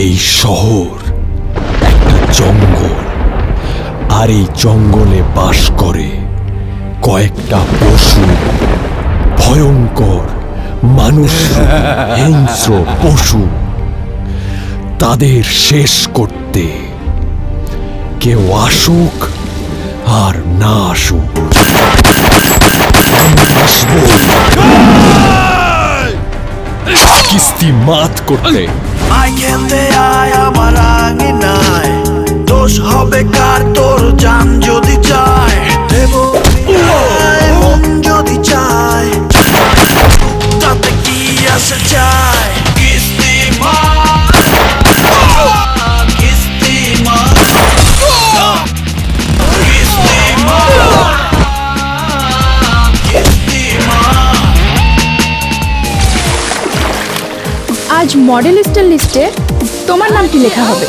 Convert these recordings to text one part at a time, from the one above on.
এই শহর একটা জঙ্গল, আর এই জঙ্গলে বাস করে কয়েকটা পশু, ভয়ঙ্কর মানুষ, হিংস্র পশু। তাদের শেষ করতে কেউ আসুক আর না আসুক, আমি আসবো কিস্তি মাত করতে। আয় খেলতে আয় আমার আঙিনায়, দোষ হবে কার তোর জান যদি চায়, দেব মন যদি চায়, তাতে কি আসে চায়। কিস্তি মাত, কিস্তি মাত, কিস্তি মাত, কিস্তি মাত। আজ মডেল স্টার লিস্টে তোমার নামটি লেখা হবে।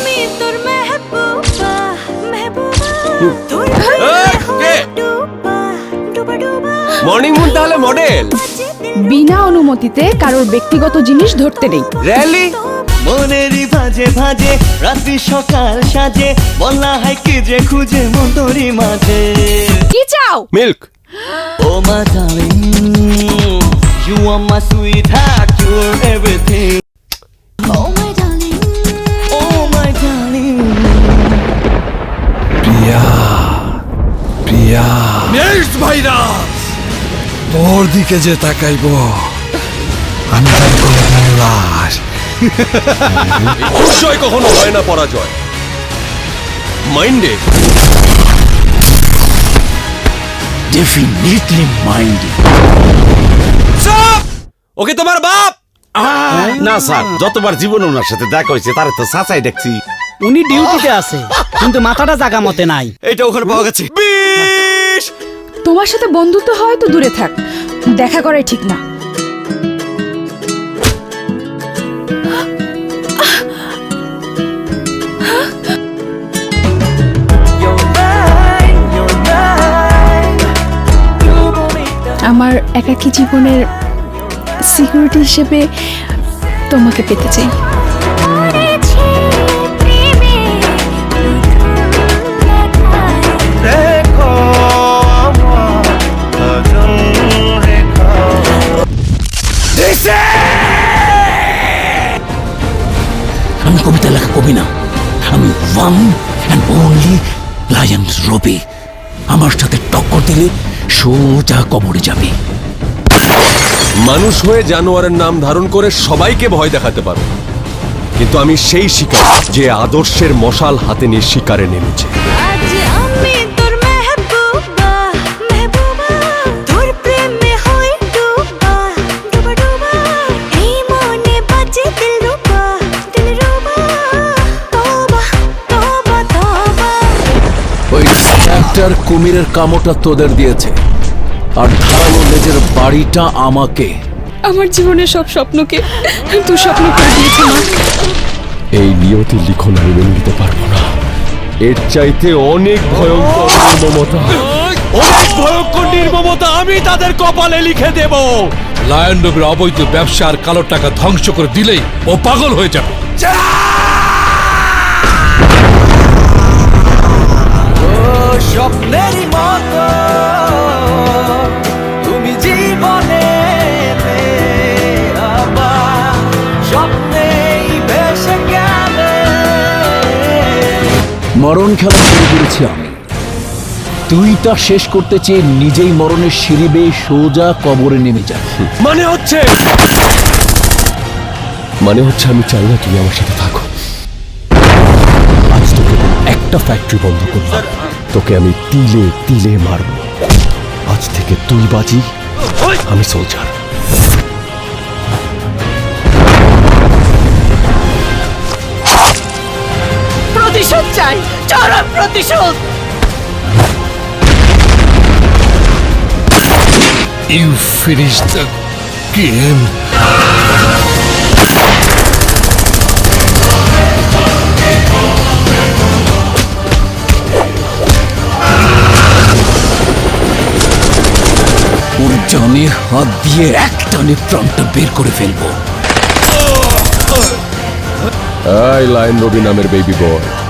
মর্নিং মুন তাহলে মডেল? বিনা অনুমতিতে কারোর ব্যক্তিগত জিনিস ধরতে নেই। র্যালি মনেরই ভাজে ভাজে রাত্রি সকাল সাজে, বলা হয় কি যে খুঁজে মন্তরি মাঝে। কি চাও? মিল্ক। ও মা darling, you are my sweetheart, you're everything. Oh my darling, oh my darling. Priya, Priya, next virus. তোর দিকে যে তাকাইব আমি লাশ। অবশ্যই কখনো হয় না পরাজয়, মাইন্ডে Definitely minded. ওকে তোমার বাপ। না স্যার, যতবার জীবনে ওনার সাথে দেখা হয়েছে তারে তো চাচাই দেখছি। উনি ডিউটিতে আছে, কিন্তু মাথাটা জাগা মতে নাই। এইটা ওখানে পাওয়া গেছে। তোমার সাথে বন্ধুত্ব হয় তো দূরে থাক, দেখা করাই ঠিক না। আমার একাকী জীবনের সিকিউরিটি হিসেবে তোমাকে পেতে চাই। আমি কবিতা লেখা কবি না, আমি ওয়ান অ্যান্ড ওনলি লায়ন রবি। আমার সাথে টক্কর দিলে সোজা কবরে যাবে। মানুষ হয়ে জানোয়ারের নাম ধারণ করে সবাইকে ভয় দেখাতে পারো, কিন্তু আমি সেই শিকার যে আদর্শের মশাল হাতে নিয়ে শিকারে নেমেছে। ওই ট্র্যাক্টর কুমিরের কামটা তোদের দিয়েছে, আর ধারালো লেজের বাড়িটা আমাকে। আমার জীবনের সব স্বপ্নকে দুঃস্বপ্ন করে দিয়েছে মা। এই নিয়তি লিখন আমি মেনে নিতে পারবো না। এর চাইতে অনেক ভয়ঙ্কর নির্মমতা, অনেক ভয়ঙ্কর নির্মমতা আমি তাদের কপালে লিখে দেব। লায়ন রবির অবৈধ ব্যবসা আর কালো টাকা ধ্বংস করে দিলেই ও পাগল হয়ে যাবে। স্বপ্নেরই মতো তুমি জীবনে এলে, আবার স্বপ্নেই ভেসে গেলে। মরণ খেলা শুরু করেছি আমি, তুই তা শেষ করতে চেয়ে নিজেই মরণের সিঁড়ি বেয়ে সোজা কবরে নেমে যা। মানে হচ্ছে আমি চাই না তুমি আমার সাথে থাকো। আজ তোকে একটা ফ্যাক্টরি বন্ধ করলাম, তোকে আমি তিলে তিলে মারব। আজ থেকে তুই বাজি, আমি সোলজার। প্রতিশোধ চাই, চরম প্রতিশোধ। You finish the game. ওর জানে হাত দিয়ে এক টানে প্রাণটা বের করে ফেলবো। এই লাইন রবি নামের বেবি বয়,